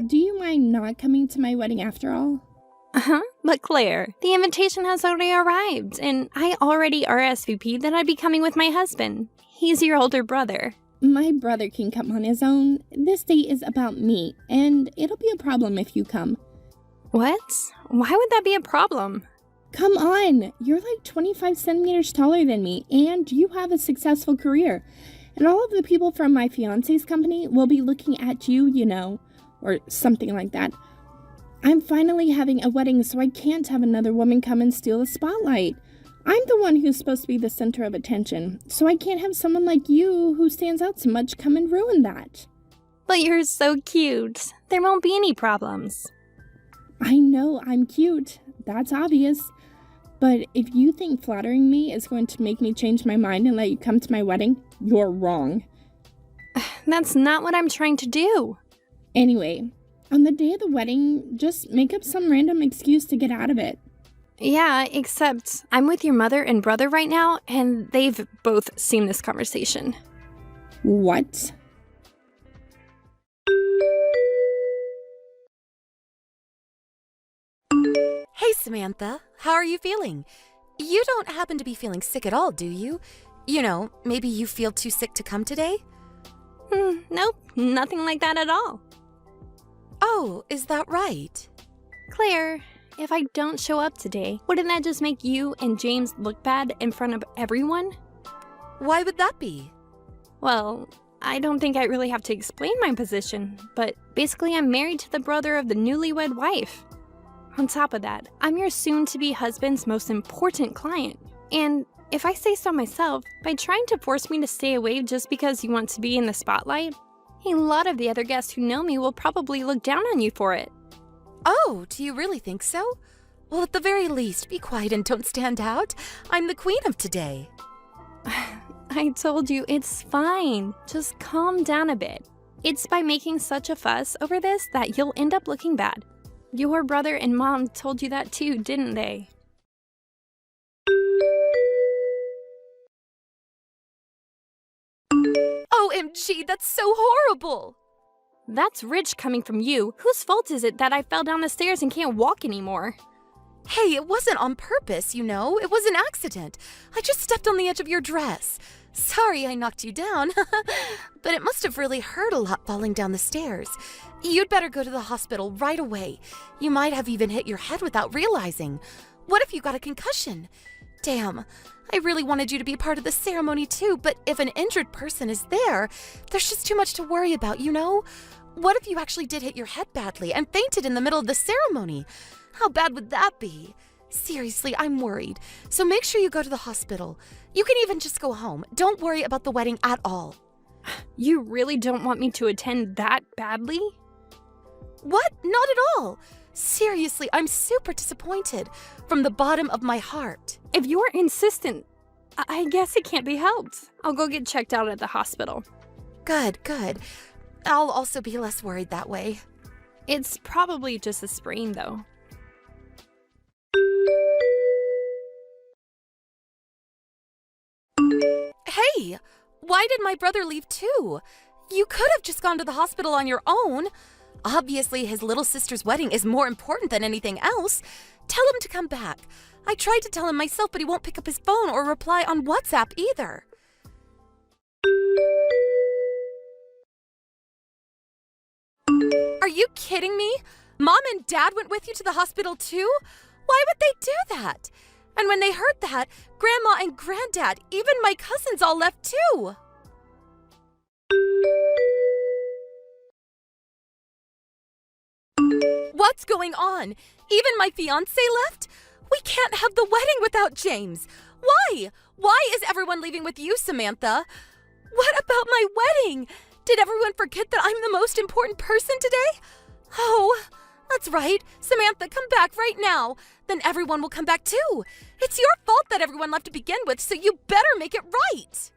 do you mind not coming to my wedding after all? Uh-huh, but Claire, the invitation has already arrived, and I already RSVP'd that I'd be coming with my husband. He's your older brother. My brother can come on his own. This date is about me, and it'll be a problem if you come. What? Why would that be a problem? Come on! You're like 25 centimeters taller than me, and you have a successful career. And all of the people from my fiancé's company will be looking at you, you know, or something like that. I'm finally having a wedding, so I can't have another woman come and steal the spotlight. I'm the one who's supposed to be the center of attention, so I can't have someone like you who stands out so much come and ruin that. But you're so cute. There won't be any problems. I know I'm cute. That's obvious. But if you think flattering me is going to make me change my mind and let you come to my wedding, you're wrong. That's not what I'm trying to do. Anyway, on the day of the wedding, just make up some random excuse to get out of it. Yeah, except I'm with your mother and brother right now, and they've both seen this conversation. What? Hey, Samantha. How are you feeling? You don't happen to be feeling sick at all, do you? You know, maybe you feel too sick to come today? Nope, nothing like that at all. Oh, is that right? Claire, if I don't show up today, wouldn't that just make you and James look bad in front of everyone? Why would that be? Well, I don't think I really have to explain my position, but basically I'm married to the brother of the newlywed wife. On top of that, I'm your soon-to-be husband's most important client. And if I say so myself, by trying to force me to stay away just because you want to be in the spotlight, a lot of the other guests who know me will probably look down on you for it. Oh, do you really think so? Well, at the very least, be quiet and don't stand out. I'm the queen of today. I told you, it's fine. Just calm down a bit. It's by making such a fuss over this that you'll end up looking bad. Your brother and mom told you that too, didn't they? OMG, that's so horrible! That's rich coming from you. Whose fault is it that I fell down the stairs and can't walk anymore? Hey, it wasn't on purpose, you know. It was an accident. I just stepped on the edge of your dress. Sorry I knocked you down, but it must have really hurt a lot falling down the stairs. You'd better go to the hospital right away. You might have even hit your head without realizing. What if you got a concussion? Damn, I really wanted you to be part of the ceremony too, but if an injured person is there, there's just too much to worry about, you know? What if you actually did hit your head badly and fainted in the middle of the ceremony? How bad would that be? Seriously, I'm worried. So make sure you go to the hospital. You can even just go home. Don't worry about the wedding at all. You really don't want me to attend that badly? What? Not at all. Seriously, I'm super disappointed from the bottom of my heart. If you're insistent, I guess it can't be helped. I'll go get checked out at the hospital. Good, good. I'll also be less worried that way. It's probably just a sprain, though. Hey, why did my brother leave too? You could have just gone to the hospital on your own. Obviously, his little sister's wedding is more important than anything else. Tell him to come back. I tried to tell him myself, but he won't pick up his phone or reply on WhatsApp either. Are you kidding me? Mom and Dad went with you to the hospital too? Why would they do that? And when they heard that, Grandma and Granddad, even my cousins all left too. What's going on? Even my fiancé left? We can't have the wedding without James. Why? Why is everyone leaving with you, Samantha? What about my wedding? Did everyone forget that I'm the most important person today? Oh, that's right. Samantha, come back right now. Then everyone will come back too. It's your fault that everyone left to begin with, so you better make it right.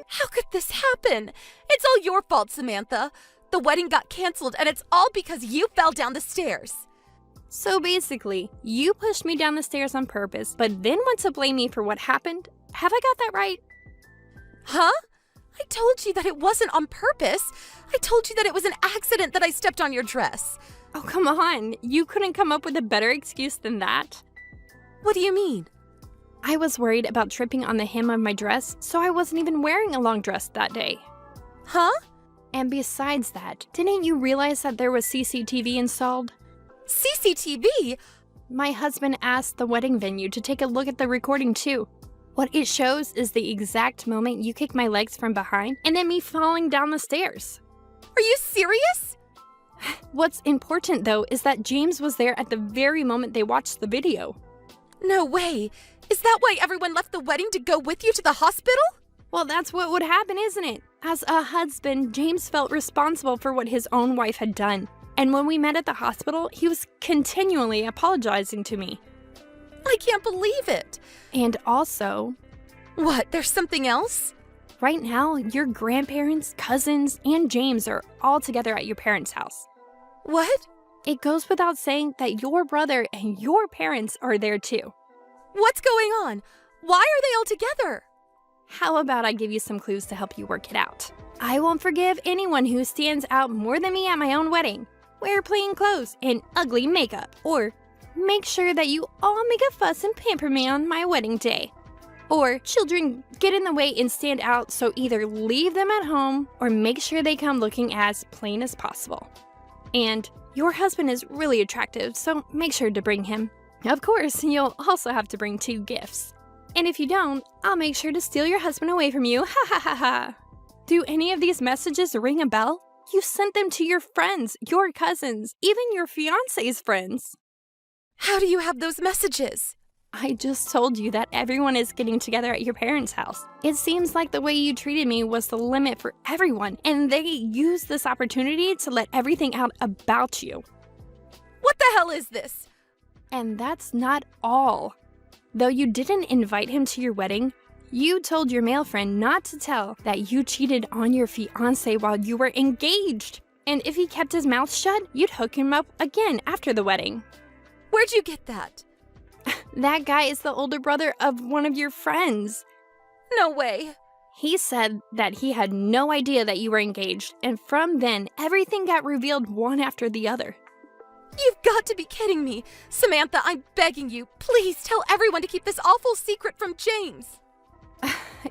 How could this happen? It's all your fault, Samantha. The wedding got canceled, and it's all because you fell down the stairs. So basically, you pushed me down the stairs on purpose, but then want to blame me for what happened? Have I got that right? Huh? I told you that it wasn't on purpose. I told you that it was an accident that I stepped on your dress. Oh, come on. You couldn't come up with a better excuse than that. What do you mean? I was worried about tripping on the hem of my dress, so I wasn't even wearing a long dress that day. Huh? And besides that, didn't you realize that there was CCTV installed? CCTV? My husband asked the wedding venue to take a look at the recording too. What it shows is the exact moment you kicked my legs from behind and then me falling down the stairs. Are you serious? What's important though is that James was there at the very moment they watched the video. No way. Is that why everyone left the wedding to go with you to the hospital? Well, that's what would happen, isn't it? As a husband, James felt responsible for what his own wife had done. And when we met at the hospital, he was continually apologizing to me. I can't believe it. And also... What, there's something else? Right now, your grandparents, cousins, and James are all together at your parents' house. What? It goes without saying that your brother and your parents are there too. What's going on? Why are they all together? How about I give you some clues to help you work it out? I won't forgive anyone who stands out more than me at my own wedding. Wear plain clothes and ugly makeup, or make sure that you all make a fuss and pamper me on my wedding day. Or children get in the way and stand out, so either leave them at home or make sure they come looking as plain as possible. And your husband is really attractive, so make sure to bring him. Of course, you'll also have to bring 2 gifts. And if you don't, I'll make sure to steal your husband away from you. Ha ha ha ha. Do any of these messages ring a bell? You sent them to your friends, your cousins, even your fiancé's friends. How do you have those messages? I just told you that everyone is getting together at your parents' house. It seems like the way you treated me was the limit for everyone, and they used this opportunity to let everything out about you. What the hell is this? And that's not all. Though you didn't invite him to your wedding, you told your male friend not to tell that you cheated on your fiancé while you were engaged. And if he kept his mouth shut, you'd hook him up again after the wedding. Where'd you get that? That guy is the older brother of one of your friends. No way. He said that he had no idea that you were engaged, and from then, everything got revealed one after the other. You've got to be kidding me. Samantha, I'm begging you. Please tell everyone to keep this awful secret from James.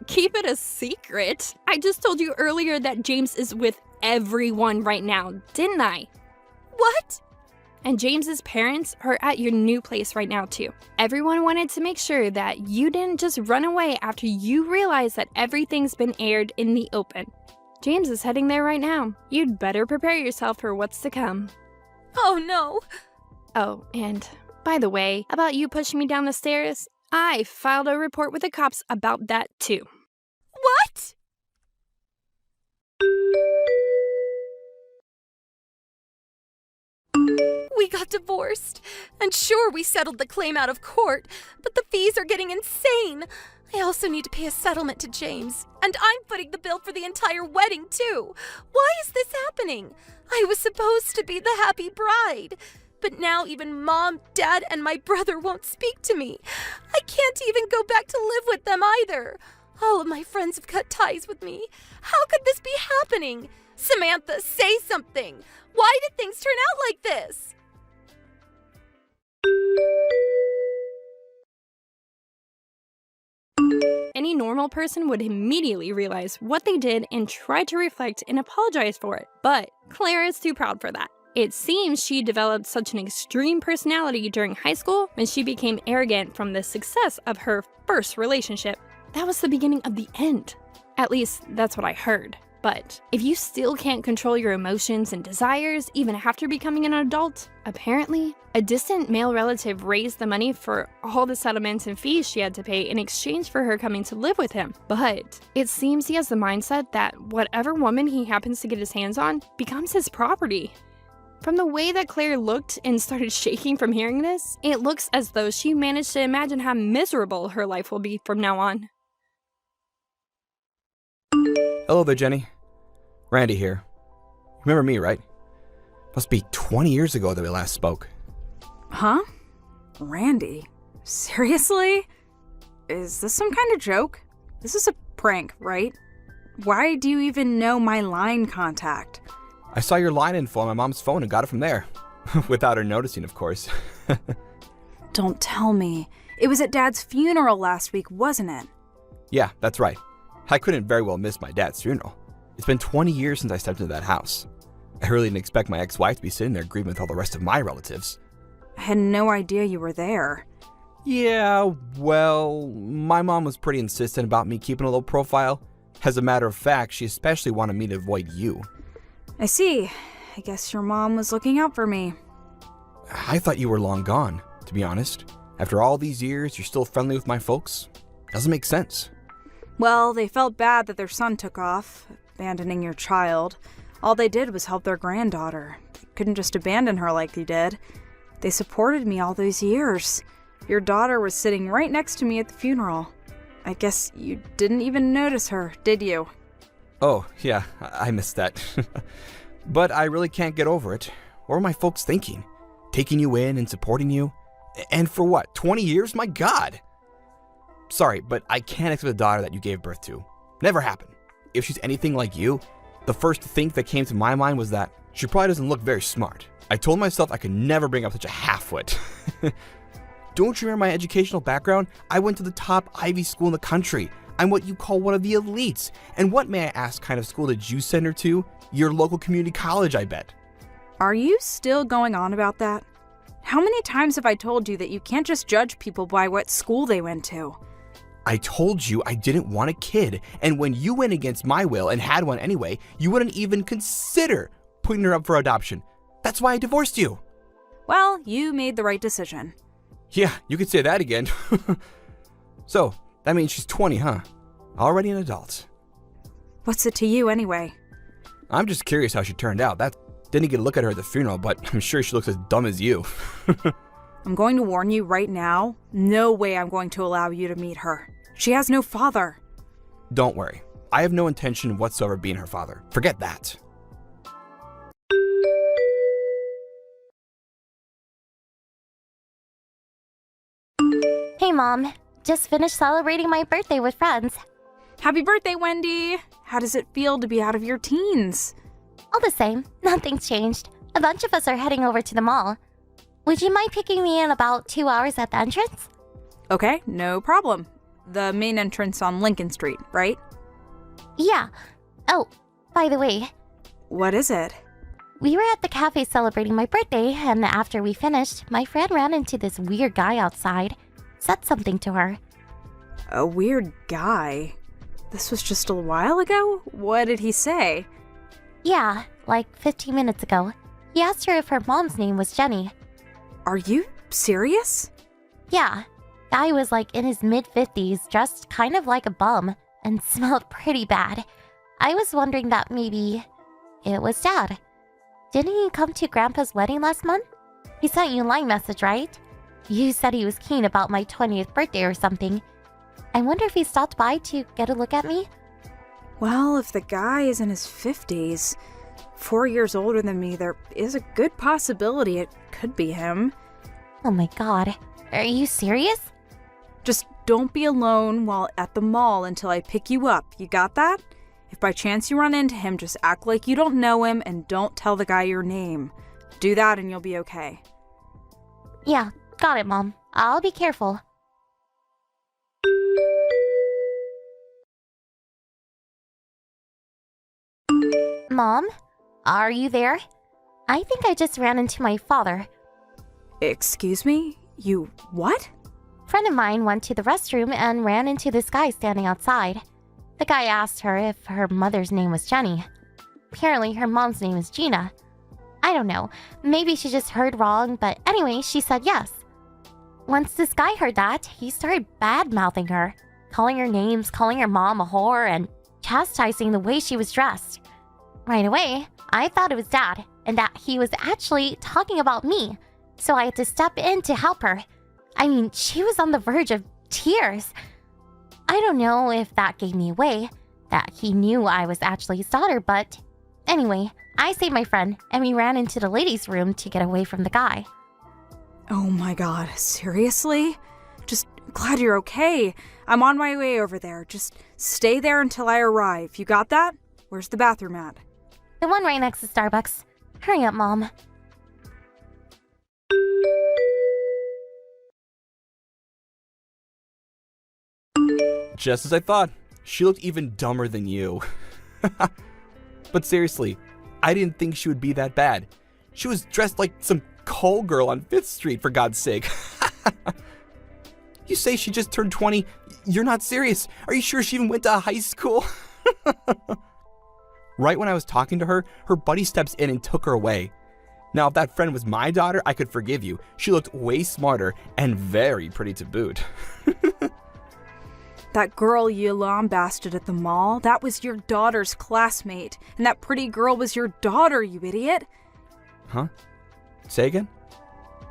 Keep it a secret? I just told you earlier that James is with everyone right now, didn't I? What? And James's parents are at your new place right now too. Everyone wanted to make sure that you didn't just run away after you realized that everything's been aired in the open. James is heading there right now. You'd better prepare yourself for what's to come. Oh no. Oh, and by the way, about you pushing me down the stairs, I filed a report with the cops about that too. What? We got divorced, and sure, we settled the claim out of court, but the fees are getting insane. I also need to pay a settlement to James, and I'm footing the bill for the entire wedding, too. Why is this happening? I was supposed to be the happy bride, but now even Mom, Dad, and my brother won't speak to me. I can't even go back to live with them either. All of my friends have cut ties with me. How could this be happening? Samantha, say something. Why did things turn out like this? Any normal person would immediately realize what they did and try to reflect and apologize for it, but Claire is too proud for that. It seems she developed such an extreme personality during high school when she became arrogant from the success of her first relationship. That was the beginning of the end. At least, that's what I heard. But if you still can't control your emotions and desires even after becoming an adult, apparently, a distant male relative raised the money for all the settlements and fees she had to pay in exchange for her coming to live with him. But it seems he has the mindset that whatever woman he happens to get his hands on becomes his property. From the way that Claire looked and started shaking from hearing this, it looks as though she managed to imagine how miserable her life will be from now on. Hello there, Jenny. Randy here. Remember me, right? Must be 20 years ago that we last spoke. Huh? Randy? Seriously? Is this some kind of joke? This is a prank, right? Why do you even know my line contact? I saw your line info on my mom's phone and got it from there. Without her noticing, of course. Don't tell me. It was at Dad's funeral last week, wasn't it? Yeah, that's right. I couldn't very well miss my dad's funeral. It's been 20 years since I stepped into that house. I really didn't expect my ex-wife to be sitting there grieving with all the rest of my relatives. I had no idea you were there. Yeah, well, my mom was pretty insistent about me keeping a low profile. As a matter of fact, she especially wanted me to avoid you. I see. I guess your mom was looking out for me. I thought you were long gone, to be honest. After all these years, you're still friendly with my folks? Doesn't make sense. Well, they felt bad that their son took off, abandoning your child. All they did was help their granddaughter. They couldn't just abandon her like you did. They supported me all those years. Your daughter was sitting right next to me at the funeral. I guess you didn't even notice her, did you? Oh, yeah, I missed that. But I really can't get over it. What were my folks thinking? Taking you in and supporting you? And for what, 20 years? My God! Sorry, but I can't accept a daughter that you gave birth to. Never happened. If she's anything like you, the first thing that came to my mind was that she probably doesn't look very smart. I told myself I could never bring up such a half-wit. Don't you remember my educational background? I went to the top Ivy school in the country. I'm what you call one of the elites. And what, may I ask, kind of school did you send her to? Your local community college, I bet. Are you still going on about that? How many times have I told you that you can't just judge people by what school they went to? I told you I didn't want a kid, and when you went against my will and had one anyway, you wouldn't even consider putting her up for adoption. That's why I divorced you. Well, you made the right decision. Yeah, you could say that again. So, that means she's 20, huh? Already an adult. What's it to you anyway? I'm just curious how she turned out. Didn't get a look at her at the funeral, but I'm sure she looks as dumb as you. I'm going to warn you right now, no way I'm going to allow you to meet her. She has no father. Don't worry. I have no intention whatsoever of being her father. Forget that. Hey, Mom. Just finished celebrating my birthday with friends. Happy birthday, Wendy! How does it feel to be out of your teens? All the same, nothing's changed. A bunch of us are heading over to the mall. Would you mind picking me in about 2 hours at the entrance? Okay, no problem. The main entrance on Lincoln Street, right? Yeah. Oh, by the way, What is it? we were at the cafe celebrating my birthday, and after we finished, my friend ran into this weird guy outside. Said something to her. A weird guy. This was just a while ago? What did he say? Yeah, like 15 minutes ago. He asked her if her mom's name was Jenny. Are you serious? Yeah, guy was like in his mid-50s, dressed kind of like a bum, and smelled pretty bad. I was wondering that maybe it was Dad. Didn't he come to Grandpa's wedding last month? He sent you a line message, right? You said he was keen about my 20th birthday or something. I wonder if he stopped by to get a look at me? Well, if the guy is in his 50s, 4 years older than me, there is a good possibility it could be him. Oh my god. Are you serious? Just don't be alone while at the mall until I pick you up. You got that? If by chance you run into him, just act like you don't know him and don't tell the guy your name. Do that and you'll be okay. Yeah, got it, Mom. I'll be careful. Mom? Are you there? I think I just ran into my father. Excuse me? You what? Friend of mine went to the restroom and ran into this guy standing outside. The guy asked her if her mother's name was Jenny. Apparently, her mom's name is Gina. I don't know. Maybe she just heard wrong, but anyway, she said yes. Once this guy heard that, he started bad-mouthing her, calling her names, calling her mom a whore, and chastising the way she was dressed. Right away, I thought it was Dad, and that he was actually talking about me, so I had to step in to help her. I mean, she was on the verge of tears. I don't know if that gave me away, that he knew I was actually his daughter, but anyway, I saved my friend, and we ran into the ladies' room to get away from the guy. Oh my god, seriously? Just Glad you're okay. I'm on my way over there. Just stay there until I arrive. You got that? Where's the bathroom at? The one right next to Starbucks. Hurry up, Mom. Just as I thought. She looked even dumber than you. But seriously, I didn't think she would be that bad. She was dressed like some call girl on 5th Street, for God's sake. You say she just turned 20? You're not serious. Are you sure she even went to high school? Right when I was talking to her, her buddy steps in and took her away. Now, if that friend was my daughter, I could forgive you. She looked way smarter and very pretty to boot. That girl you lambasted at the mall, that was your daughter's classmate. And that pretty girl was your daughter, you idiot. Huh? Say again?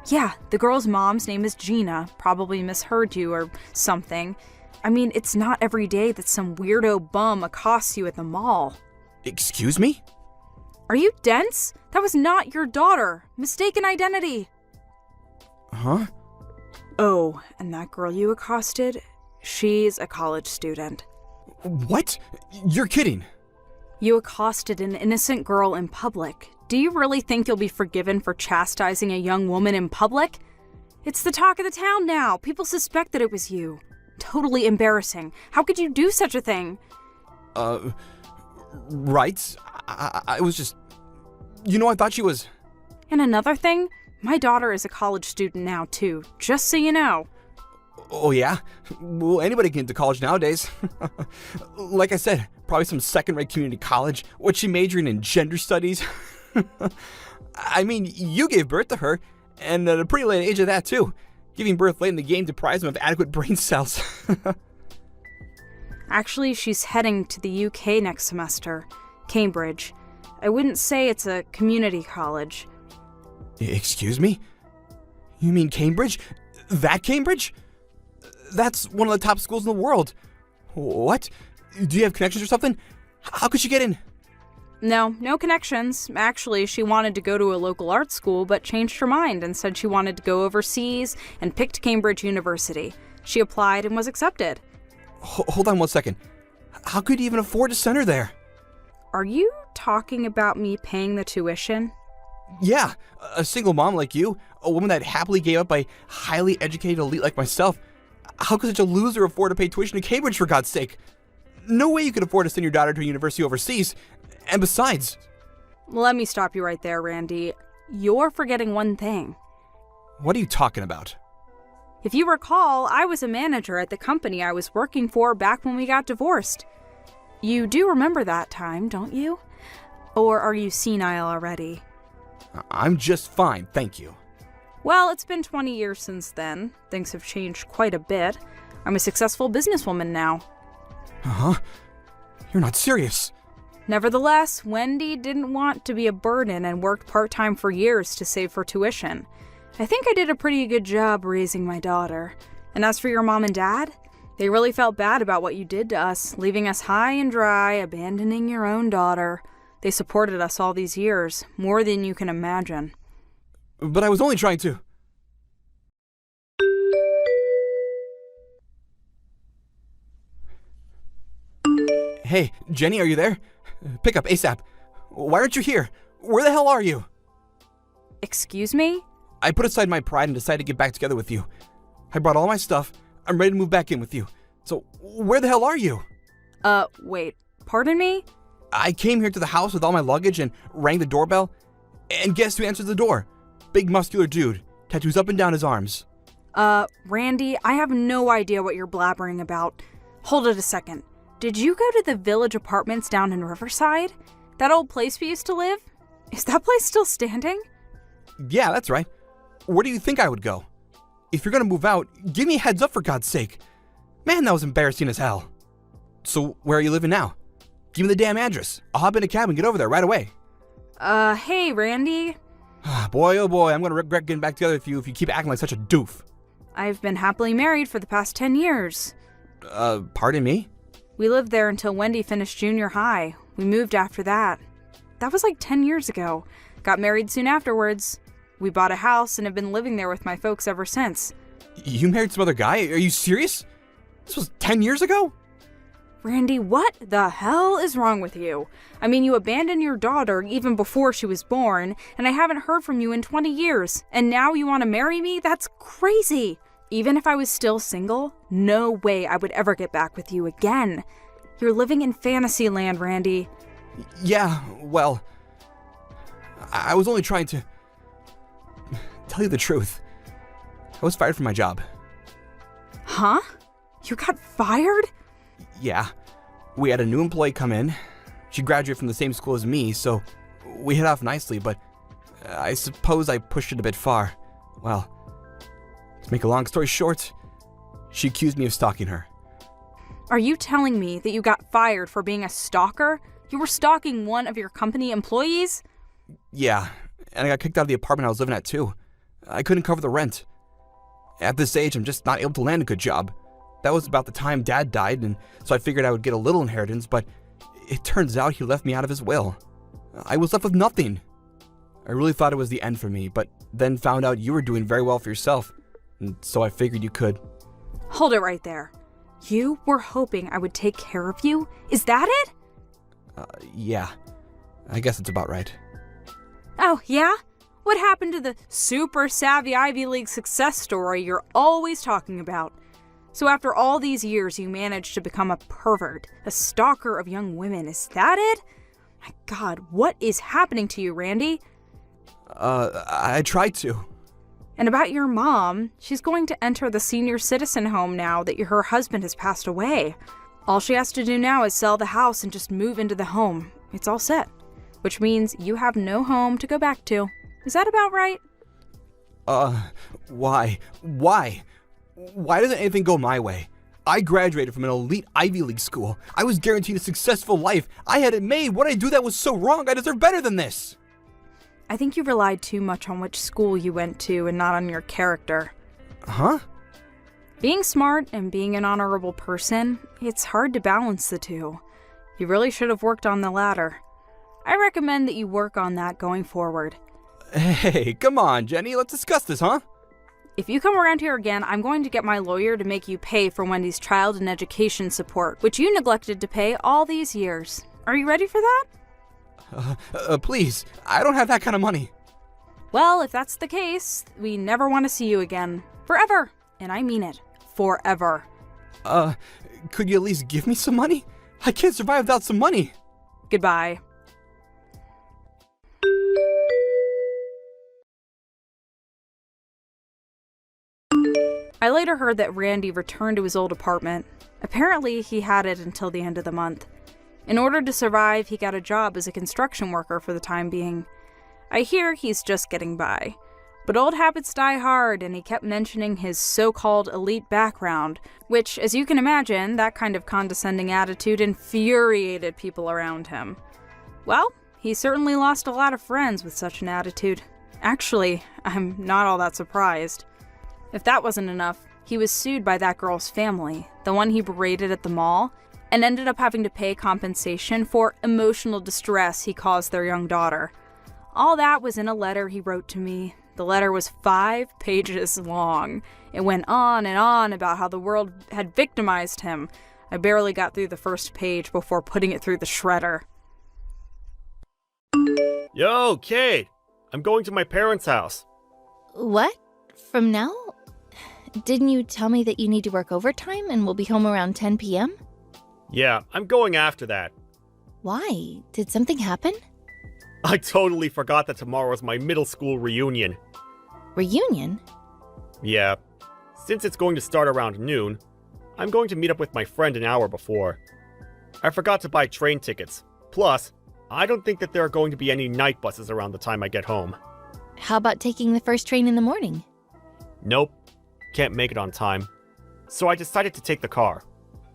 Yeah, the girl's mom's name is Gina. Probably misheard you or something. I mean, it's not every day that some weirdo bum accosts you at the mall. Excuse me? Are you dense? That was not your daughter. Mistaken identity. Huh? Oh, and that girl you accosted? She's a college student. What? You're kidding. You accosted an innocent girl in public. Do you really think you'll be forgiven for chastising a young woman in public? It's the talk of the town now. People suspect that it was you. Totally embarrassing. How could you do such a thing? Right. I was just... I thought she was... And another thing, my daughter is a college student now, too. Just so you know. Oh, yeah? Well, anybody can get into college nowadays. Like I said, probably some second-rate community college. What's she majoring in? Gender studies? I mean, you gave birth to her, and at a pretty late age of that, too. Giving birth late in the game deprives them of adequate brain cells. Actually, she's heading to the UK next semester. Cambridge. I wouldn't say it's a community college. Excuse me? You mean Cambridge? That Cambridge? That's one of the top schools in the world. What? Do you have connections or something? How could she get in? No connections. Actually, she wanted to go to a local art school, but changed her mind and said she wanted to go overseas and picked Cambridge University. She applied and was accepted. Hold on one second. How could you even afford to send her there? Are you talking about me paying the tuition? Yeah, a single mom like you, a woman that happily gave up a highly educated elite like myself. How could such a loser afford to pay tuition to Cambridge, for God's sake? No way you could afford to send your daughter to a university overseas. And besides... Let me stop you right there, Randy. You're forgetting one thing. What are you talking about? If you recall, I was a manager at the company I was working for back when we got divorced. You do remember that time, don't you? Or are you senile already? I'm just fine, thank you. Well, it's been 20 years since then. Things have changed quite a bit. I'm a successful businesswoman now. Uh-huh. You're not serious. Nevertheless, Wendy didn't want to be a burden and worked part-time for years to save for tuition. I think I did a pretty good job raising my daughter. And as for your mom and dad, they really felt bad about what you did to us, leaving us high and dry, abandoning your own daughter. They supported us all these years, more than you can imagine. But I was only trying to... Hey, Jenny, are you there? Pick up ASAP. Why aren't you here? Where the hell are you? Excuse me? I put aside my pride and decided to get back together with you. I brought all my stuff. I'm ready to move back in with you. So, where the hell are you? Wait. Pardon me? I came here to the house with all my luggage and rang the doorbell. And guess who answered the door? Big muscular dude. Tattoos up and down his arms. Randy, I have no idea what you're blabbering about. Hold it a second. Did you go to the Village Apartments down in Riverside? That old place we used to live? Is that place still standing? Yeah, that's right. Where do you think I would go? If you're gonna move out, give me a heads up for God's sake. Man, that was embarrassing as hell. So, where are you living now? Give me the damn address. I'll hop in a cab and get over there right away. Hey, Randy. Boy, oh boy, I'm gonna regret getting back together with you if you keep acting like such a doof. I've been happily married for the past 10 years. Pardon me? We lived there until Wendy finished junior high. We moved after that. That was like 10 years ago. Got married soon afterwards. We bought a house and have been living there with my folks ever since. You married some other guy? Are you serious? This was 10 years ago? Randy, what the hell is wrong with you? I mean, you abandoned your daughter even before she was born, and I haven't heard from you in 20 years, and now you want to marry me? That's crazy! Even if I was still single, no way I would ever get back with you again. You're living in fantasy land, Randy. Yeah, well, I was only trying to tell you the truth. I was fired from my job. Huh? You got fired? Yeah, we had a new employee come in. She graduated from the same school as me, so we hit off nicely, but I suppose I pushed it a bit far. Well, to make a long story short, she accused me of stalking her. Are you telling me that you got fired for being a stalker? You were stalking one of your company employees? Yeah, and I got kicked out of the apartment I was living at too. I couldn't cover the rent. At this age, I'm just not able to land a good job. That was about the time Dad died, and so I figured I would get a little inheritance, but it turns out he left me out of his will. I was left with nothing. I really thought it was the end for me, but then found out you were doing very well for yourself, and so I figured you could. Hold it right there. You were hoping I would take care of you? Is that it? Yeah. I guess it's about right. Oh, yeah? What happened to the super savvy Ivy League success story you're always talking about? So after all these years, you managed to become a pervert, a stalker of young women. Is that it? My God, what is happening to you, Randy? I tried to. And about your mom, she's going to enter the senior citizen home now that her husband has passed away. All she has to do now is sell the house and just move into the home. It's all set, which means you have no home to go back to. Is that about right? Why? Why doesn't anything go my way? I graduated from an elite Ivy League school. I was guaranteed a successful life. I had it made. What did I do that was so wrong? I deserve better than this. I think you relied too much on which school you went to and not on your character. Huh? Being smart and being an honorable person, it's hard to balance the two. You really should have worked on the latter. I recommend that you work on that going forward. Hey, come on, Jenny. Let's discuss this, huh? If you come around here again, I'm going to get my lawyer to make you pay for Wendy's child and education support, which you neglected to pay all these years. Are you ready for that? Please. I don't have that kind of money. Well, if that's the case, we never want to see you again. Forever. And I mean it. Forever. Could you at least give me some money? I can't survive without some money. Goodbye. I later heard that Randy returned to his old apartment. Apparently, he had it until the end of the month. In order to survive, he got a job as a construction worker for the time being. I hear he's just getting by. But old habits die hard, and he kept mentioning his so-called elite background, which, as you can imagine, that kind of condescending attitude infuriated people around him. Well, he certainly lost a lot of friends with such an attitude. Actually, I'm not all that surprised. If that wasn't enough, he was sued by that girl's family, the one he berated at the mall, and ended up having to pay compensation for emotional distress he caused their young daughter. All that was in a letter he wrote to me. The letter was 5 pages long. It went on and on about how the world had victimized him. I barely got through the first page before putting it through the shredder. Yo, Kate! I'm going to my parents' house. What? From now? Didn't you tell me that you need to work overtime and will be home around 10 p.m.? Yeah, I'm going after that. Why? Did something happen? I totally forgot that tomorrow is my middle school reunion. Reunion? Yeah. Since it's going to start around noon, I'm going to meet up with my friend an hour before. I forgot to buy train tickets. Plus, I don't think that there are going to be any night buses around the time I get home. How about taking the first train in the morning? Nope. Can't make it on time. So I decided to take the car.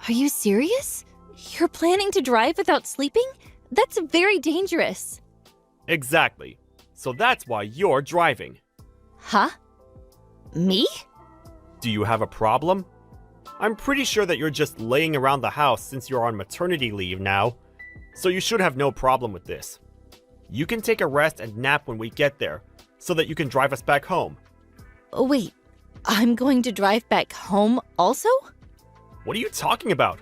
Are you serious? You're planning to drive without sleeping? That's very dangerous. Exactly. So that's why you're driving. Huh? Me? Do you have a problem? I'm pretty sure that you're just laying around the house since you're on maternity leave now, so you should have no problem with this. You can take a rest and nap when we get there, so that you can drive us back home. Oh, wait. I'm going to drive back home also? What are you talking about?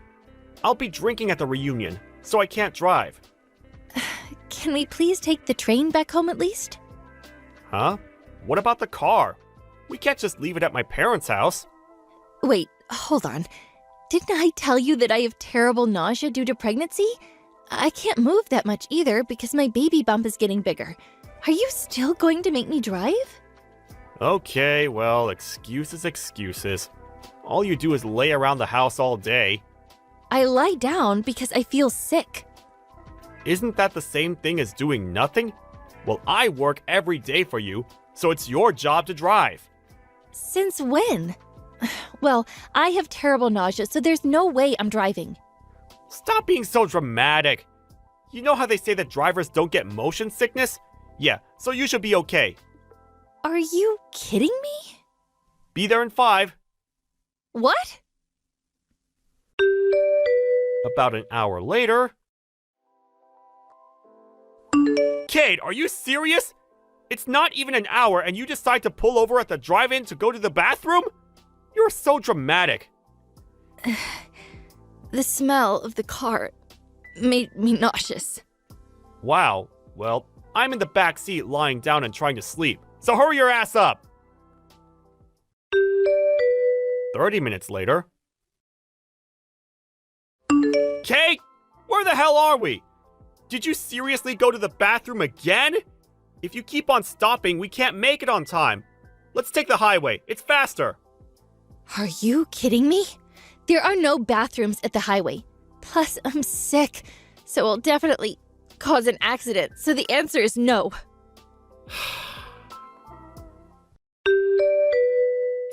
I'll be drinking at the reunion, so I can't drive. Can we please take the train back home at least? Huh? What about the car? We can't just leave it at my parents' house. Wait, hold on. Didn't I tell you that I have terrible nausea due to pregnancy? I can't move that much either because my baby bump is getting bigger. Are you still going to make me drive? Okay, well, excuses. All you do is lay around the house all day. I lie down because I feel sick. Isn't that the same thing as doing nothing? Well, I work every day for you, so it's your job to drive. Since when? Well, I have terrible nausea, so there's no way I'm driving. Stop being so dramatic. You know how they say that drivers don't get motion sickness? Yeah, so you should be okay. Are you kidding me? Be there in 5. What? About an hour later. Kate, are you serious? It's not even an hour and you decide to pull over at the drive-in to go to the bathroom? You're so dramatic. The smell of the car made me nauseous. Wow, well, I'm in the back seat lying down and trying to sleep, so hurry your ass up! 30 minutes later. Kate! Where the hell are we? Did you seriously go to the bathroom again? If you keep on stopping, we can't make it on time. Let's take the highway, it's faster. Are you kidding me? There are no bathrooms at the highway. Plus, I'm sick, so it'll definitely cause an accident, so the answer is no.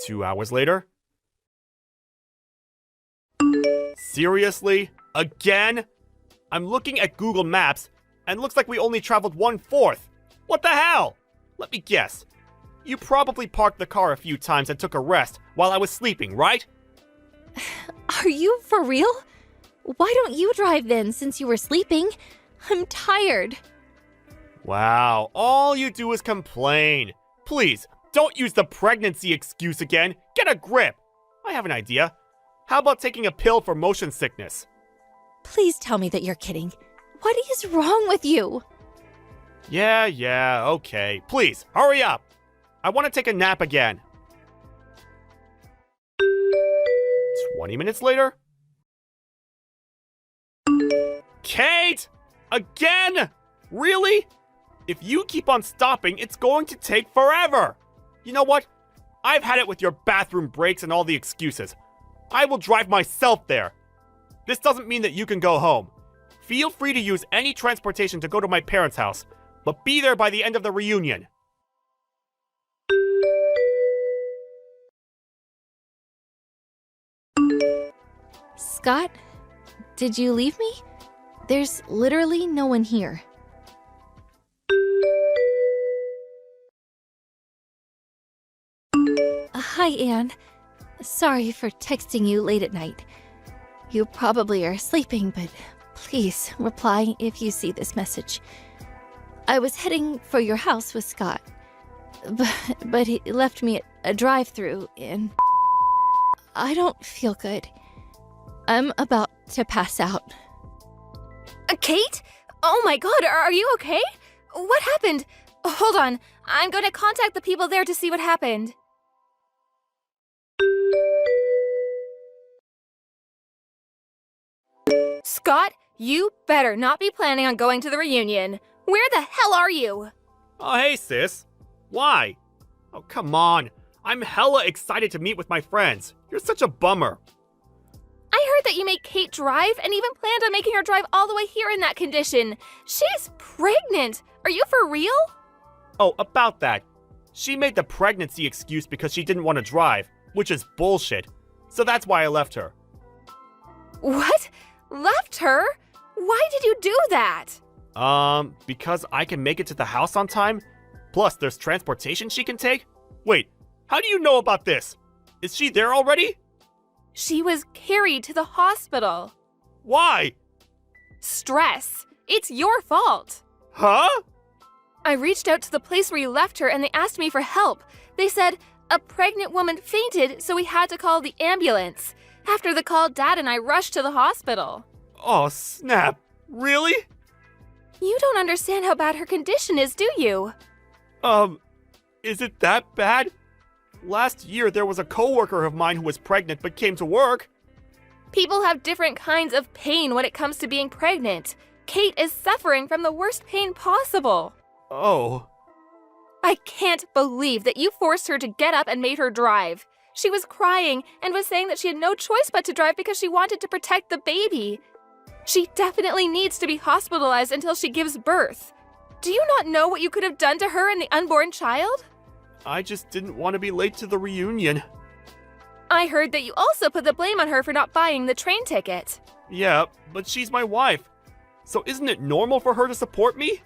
2 hours later. Seriously? Again? I'm looking at Google Maps, and looks like we only traveled 1/4. What the hell? Let me guess. You probably parked the car a few times and took a rest while I was sleeping, right? Are you for real? Why don't you drive then, since you were sleeping? I'm tired. Wow, all you do is complain. Please, don't use the pregnancy excuse again. Get a grip. I have an idea. How about taking a pill for motion sickness? Please tell me that you're kidding. What is wrong with you? Yeah, okay. Please, hurry up. I want to take a nap again. 20 minutes later. Kate! Again? Really? If you keep on stopping, it's going to take forever. You know what? I've had it with your bathroom breaks and all the excuses. I will drive myself there. This doesn't mean that you can go home. Feel free to use any transportation to go to my parents' house, but be there by the end of the reunion. Scott, did you leave me? There's literally no one here. Hi, Anne. Sorry for texting you late at night. You probably are sleeping, but please reply if you see this message. I was heading for your house with Scott, but he left me at a drive-thru and I don't feel good. I'm about to pass out. Kate? Oh my god, are you okay? What happened? Hold on, I'm going to contact the people there to see what happened. Scott, you better not be planning on going to the reunion. Where the hell are you? Oh, hey, sis. Why? Oh, come on. I'm hella excited to meet with my friends. You're such a bummer. I heard that you made Kate drive and even planned on making her drive all the way here in that condition. She's pregnant. Are you for real? Oh, about that. She made the pregnancy excuse because she didn't want to drive, which is bullshit. So that's why I left her. What? Left her? Why did you do that? Because I can make it to the house on time? Plus, there's transportation she can take? Wait, how do you know about this? Is she there already? She was carried to the hospital. Why? Stress. It's your fault. Huh? I reached out to the place where you left her and they asked me for help. They said, A pregnant woman fainted, so we had to call the ambulance. After the call, Dad and I rushed to the hospital. Oh, snap. Really? You don't understand how bad her condition is, do you? Is it that bad? Last year, there was a coworker of mine who was pregnant but came to work. People have different kinds of pain when it comes to being pregnant. Kate is suffering from the worst pain possible. Oh. I can't believe that you forced her to get up and made her drive. She was crying and was saying that she had no choice but to drive because she wanted to protect the baby. She definitely needs to be hospitalized until she gives birth. Do you not know what you could have done to her and the unborn child? I just didn't want to be late to the reunion. I heard that you also put the blame on her for not buying the train ticket. Yeah, but she's my wife. So isn't it normal for her to support me?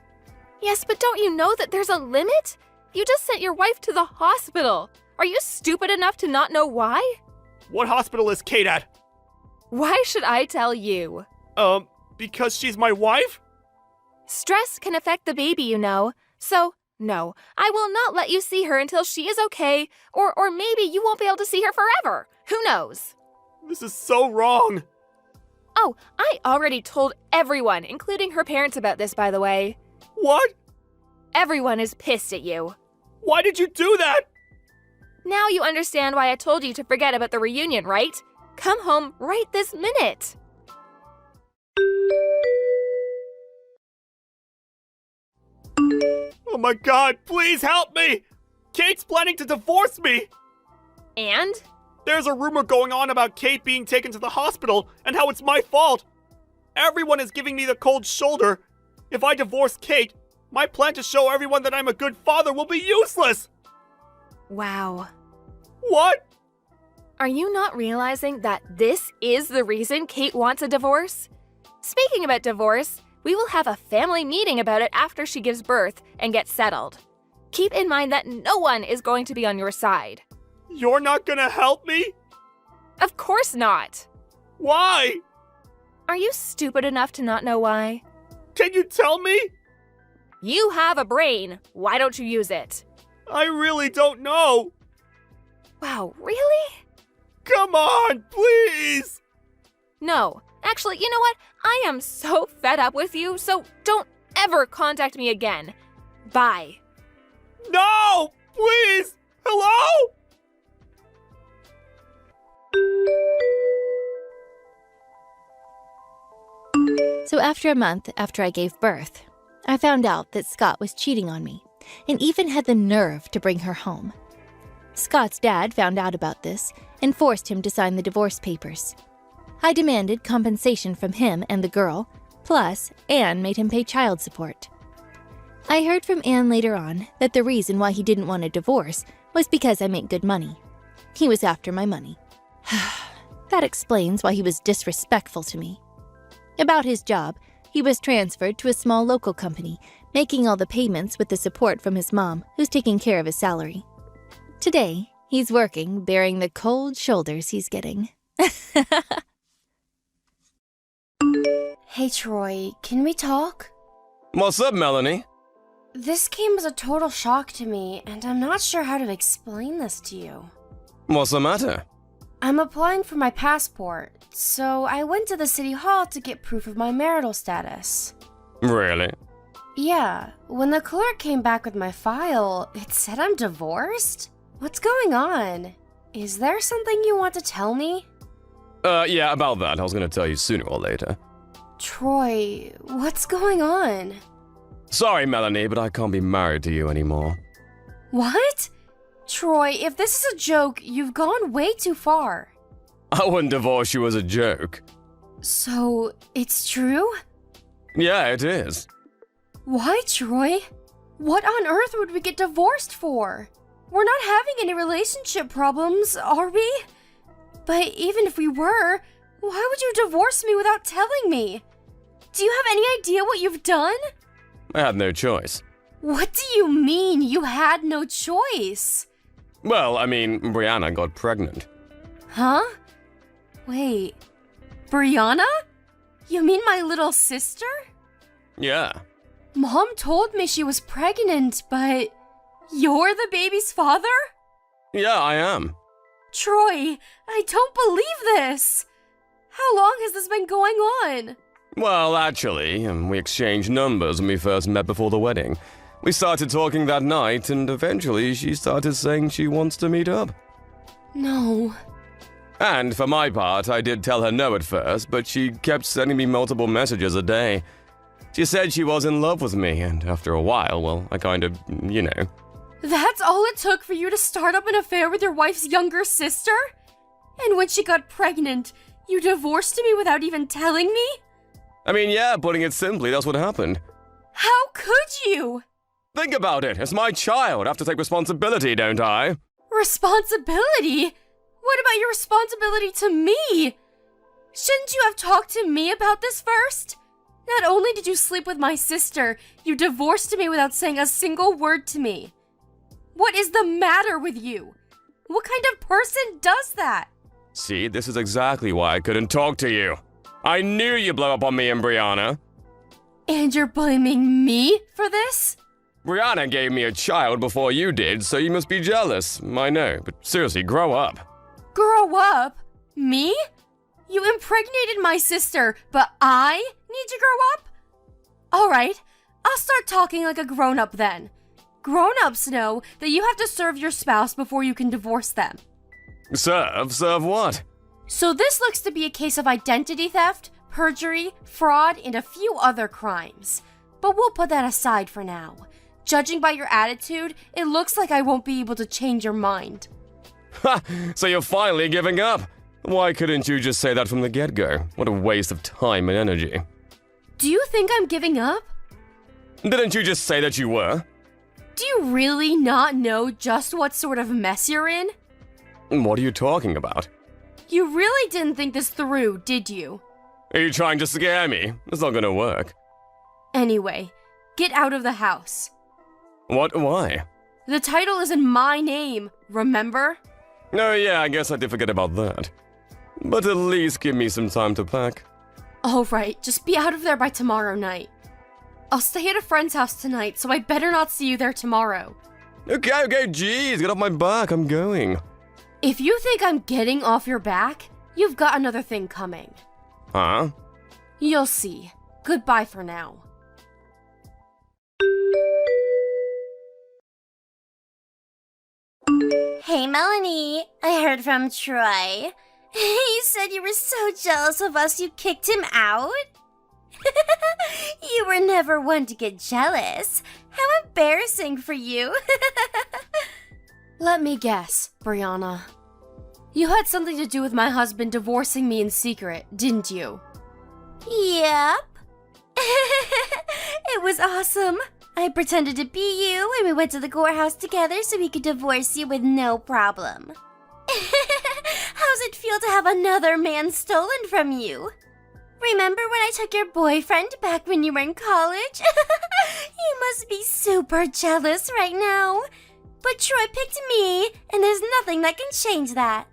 Yes, but don't you know that there's a limit? You just sent your wife to the hospital. Are you stupid enough to not know why? What hospital is Kate at? Why should I tell you? Because she's my wife? Stress can affect the baby, you know. So, no, I will not let you see her until she is okay, or maybe you won't be able to see her forever. Who knows? This is so wrong. Oh, I already told everyone, including her parents, about this, by the way. What? Everyone is pissed at you. Why did you do that? Now you understand why I told you to forget about the reunion, right? Come home right this minute. Oh my god, please help me! Kate's planning to divorce me! And? There's a rumor going on about Kate being taken to the hospital and how it's my fault. Everyone is giving me the cold shoulder. If I divorce Kate, my plan to show everyone that I'm a good father will be useless! Wow. What? Are you not realizing that this is the reason Kate wants a divorce? Speaking about divorce, we will have a family meeting about it after she gives birth and gets settled. Keep in mind that no one is going to be on your side. You're not gonna help me? Of course not. Why? Are you stupid enough to not know why? Can you tell me? You have a brain. Why don't you use it? I really don't know. Wow, really? Come on, please! No. Actually, you know what? I am so fed up with you, so don't ever contact me again. Bye. No! Please! Hello? So after a month after I gave birth, I found out that Scott was cheating on me and even had the nerve to bring her home. Scott's dad found out about this and forced him to sign the divorce papers. I demanded compensation from him and the girl, plus Anne made him pay child support. I heard from Anne later on that the reason why he didn't want a divorce was because I make good money. He was after my money. That explains why he was disrespectful to me. About his job, he was transferred to a small local company, making all the payments with the support from his mom, who's taking care of his salary. Today, he's working, bearing the cold shoulders he's getting. Hey, Troy, can we talk? What's up, Melanie? This came as a total shock to me, and I'm not sure how to explain this to you. What's the matter? I'm applying for my passport, so I went to the city hall to get proof of my marital status. Really? Yeah, when the clerk came back with my file, it said I'm divorced? What's going on? Is there something you want to tell me? Yeah, about that. I was gonna tell you sooner or later. Troy, what's going on? Sorry, Melanie, but I can't be married to you anymore. What? Troy, if this is a joke, you've gone way too far. I wouldn't divorce you as a joke. So, it's true? Yeah, it is. Why, Troy? What on earth would we get divorced for? We're not having any relationship problems, are we? But even if we were, why would you divorce me without telling me? Do you have any idea what you've done? I had no choice. What do you mean you had no choice? Well, I mean, Brianna got pregnant. Huh? Wait, Brianna? You mean my little sister? Yeah. Mom told me she was pregnant, but you're the baby's father? Yeah, I am. Troy, I don't believe this! How long has this been going on? Well, actually, we exchanged numbers when we first met before the wedding. We started talking that night, and eventually she started saying she wants to meet up. No. And for my part, I did tell her no at first, but she kept sending me multiple messages a day. She said she was in love with me, and after a while, well, I kind of, you know. That's all it took for you to start up an affair with your wife's younger sister? And when she got pregnant, you divorced me without even telling me? I mean, yeah, putting it simply, that's what happened. How could you? Think about it. It's my child. I have to take responsibility, don't I? Responsibility? What about your responsibility to me? Shouldn't you have talked to me about this first? Not only did you sleep with my sister, you divorced me without saying a single word to me. What is the matter with you? What kind of person does that? See, this is exactly why I couldn't talk to you. I knew you'd blow up on me and Brianna. And you're blaming me for this? Brianna gave me a child before you did, so you must be jealous. I know, but seriously, grow up. Grow up? Me? You impregnated my sister, but I need to grow up? Alright, I'll start talking like a grown-up then. Grown-ups know that you have to serve your spouse before you can divorce them. Serve? Serve what? So this looks to be a case of identity theft, perjury, fraud, and a few other crimes. But we'll put that aside for now. Judging by your attitude, it looks like I won't be able to change your mind. Ha! So you're finally giving up? Why couldn't you just say that from the get-go? What a waste of time and energy. Do you think I'm giving up? Didn't you just say that you were? Do you really not know just what sort of mess you're in? What are you talking about? You really didn't think this through, did you? Are you trying to scare me? It's not gonna work. Anyway, get out of the house. What? Why? The title is in my name, remember? Oh yeah, I guess I did forget about that. But at least give me some time to pack. Alright, just be out of there by tomorrow night. I'll stay at a friend's house tonight, so I better not see you there tomorrow. Okay, jeez, get off my back, I'm going. If you think I'm getting off your back, you've got another thing coming. Huh? You'll see. Goodbye for now. Hey, Melanie. I heard from Troy. He said you were so jealous of us you kicked him out. You were never one to get jealous. How embarrassing for you. Let me guess, Brianna. You had something to do with my husband divorcing me in secret, didn't you? Yep. It was awesome. I pretended to be you and we went to the courthouse together so we could divorce you with no problem. How's it feel to have another man stolen from you? Remember when I took your boyfriend back when you were in college? You must be super jealous right now. But Troy picked me, and there's nothing that can change that.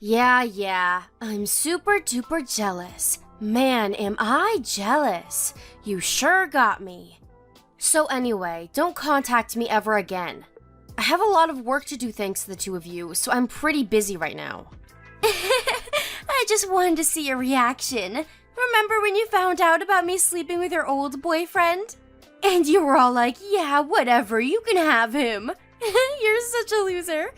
Yeah, I'm super duper jealous. Man, am I jealous. You sure got me. So anyway, don't contact me ever again. I have a lot of work to do thanks to the two of you, so I'm pretty busy right now. I just wanted to see your reaction. Remember when you found out about me sleeping with your old boyfriend? And you were all like, yeah, whatever, you can have him. You're such a loser.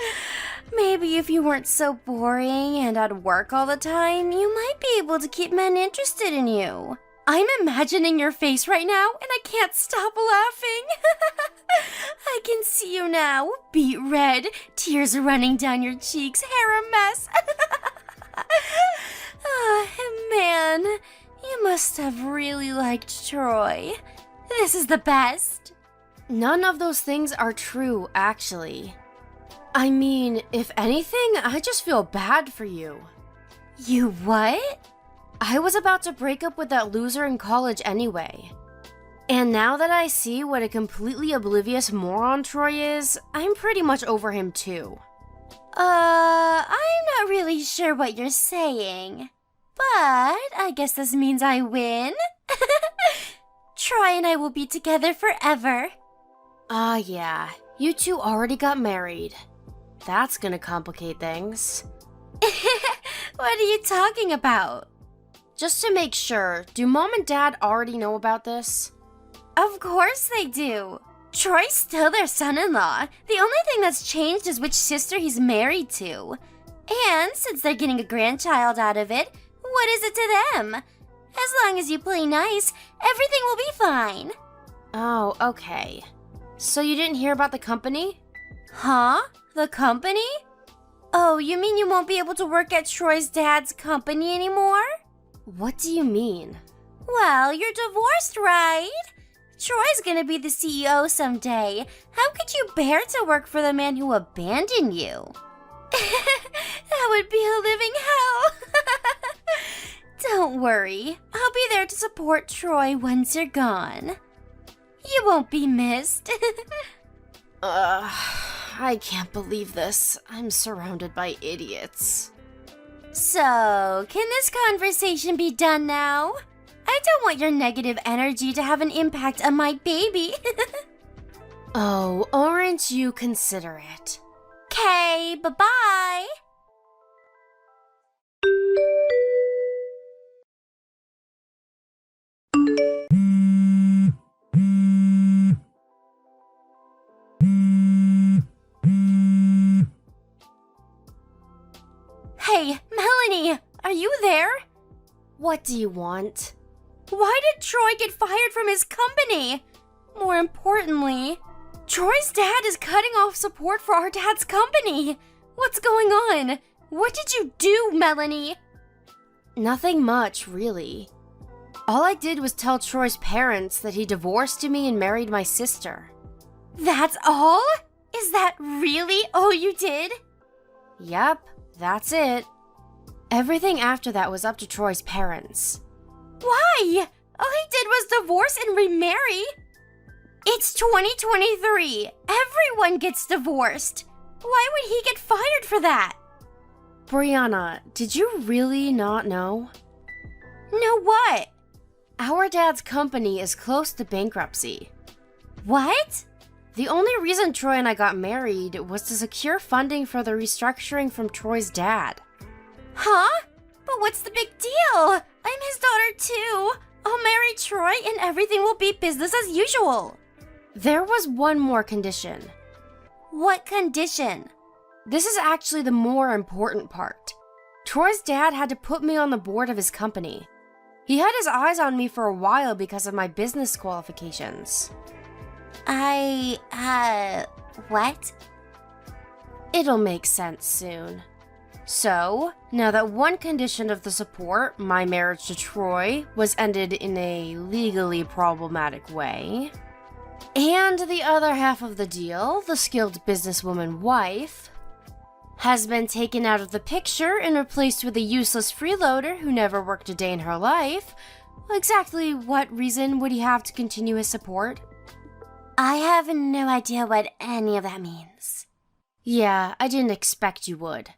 Maybe if you weren't so boring and at work all the time, you might be able to keep men interested in you. I'm imagining your face right now, and I can't stop laughing. I can see you now, beet red, tears running down your cheeks, hair a mess. Oh, man, you must have really liked Troy. This is the best. None of those things are true, actually. I mean, if anything, I just feel bad for you. You what? I was about to break up with that loser in college anyway. And now that I see what a completely oblivious moron Troy is, I'm pretty much over him too. I'm not really sure what you're saying. But I guess this means I win. Troy and I will be together forever. Ah, yeah. You two already got married. that's gonna complicate things. What are you talking about? Just to make sure, do Mom and Dad already know about this? Of course they do. Troy's still their son-in-law. The only thing that's changed is which sister he's married to. And since they're getting a grandchild out of it, what is it to them? As long as you play nice, everything will be fine. Oh, okay. So you didn't hear about the company? Huh? The company? Oh, you mean you won't be able to work at Troy's dad's company anymore? What do you mean? Well, you're divorced, right? Troy's gonna be the CEO someday. How could you bear to work for the man who abandoned you? That would be a living hell. Don't worry, I'll be there to support Troy once you're gone. You won't be missed. I can't believe this. I'm surrounded by idiots. So, can this conversation be done now? I don't want your negative energy to have an impact on my baby. Oh, aren't you considerate? Okay, bye-bye. Hey, Melanie, are you there? What do you want? Why did Troy get fired from his company? More importantly, Troy's dad is cutting off support for our dad's company. What's going on? What did you do, Melanie? Nothing much, really. All I did was tell Troy's parents that he divorced me and married my sister. That's all? Is that really all you did? Yep, that's it. Everything after that was up to Troy's parents. Why? All he did was divorce and remarry. It's 2023. Everyone gets divorced. Why would he get fired for that? Brianna, did you really not know? Know what? Our dad's company is close to bankruptcy. What? The only reason Troy and I got married was to secure funding for the restructuring from Troy's dad. Huh? But what's the big deal? I'm his daughter too. I'll marry Troy and everything will be business as usual. There was one more condition. What condition? This is actually the more important part. Troy's dad had to put me on the board of his company. He had his eyes on me for a while because of my business qualifications. What? It'll make sense soon. So, now that one condition of the support, my marriage to Troy, was ended in a legally problematic way, and the other half of the deal, the skilled businesswoman wife, has been taken out of the picture and replaced with a useless freeloader who never worked a day in her life, exactly what reason would he have to continue his support? I have no idea what any of that means. Yeah, I didn't expect you would.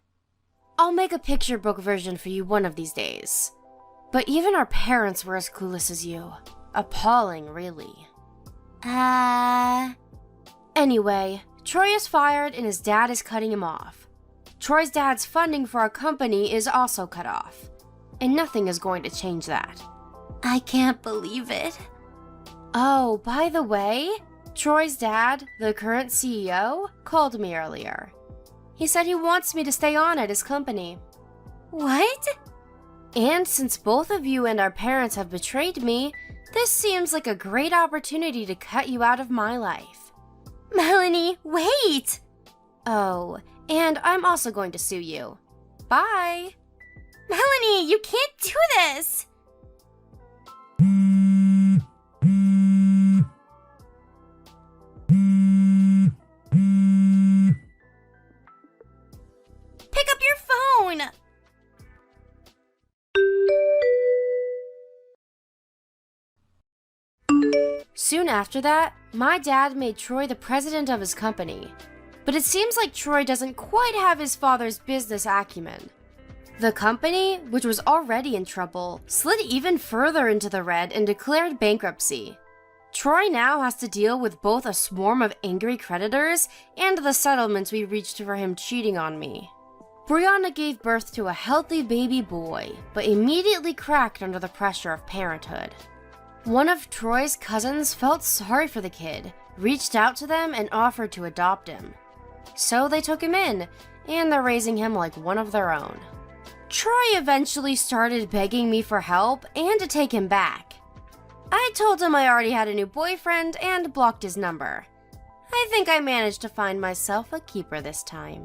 I'll make a picture book version for you one of these days. But even our parents were as clueless as you. Appalling, really. Anyway, Troy is fired and his dad is cutting him off. Troy's dad's funding for our company is also cut off. And nothing is going to change that. I can't believe it. Oh, by the way, Troy's dad, the current CEO, called me earlier. He said he wants me to stay on at his company. What? And since both of you and our parents have betrayed me, this seems like a great opportunity to cut you out of my life. Melanie, wait! Oh, and I'm also going to sue you. Bye! Melanie, you can't do this! Pick up your phone! Soon after that, my dad made Troy the president of his company. But it seems like Troy doesn't quite have his father's business acumen. The company, which was already in trouble, slid even further into the red and declared bankruptcy. Troy now has to deal with both a swarm of angry creditors and the settlements we reached for him cheating on me. Brianna gave birth to a healthy baby boy, but immediately cracked under the pressure of parenthood. One of Troy's cousins felt sorry for the kid, reached out to them, and offered to adopt him. So they took him in, and they're raising him like one of their own. Troy eventually started begging me for help and to take him back. I told him I already had a new boyfriend and blocked his number. I think I managed to find myself a keeper this time.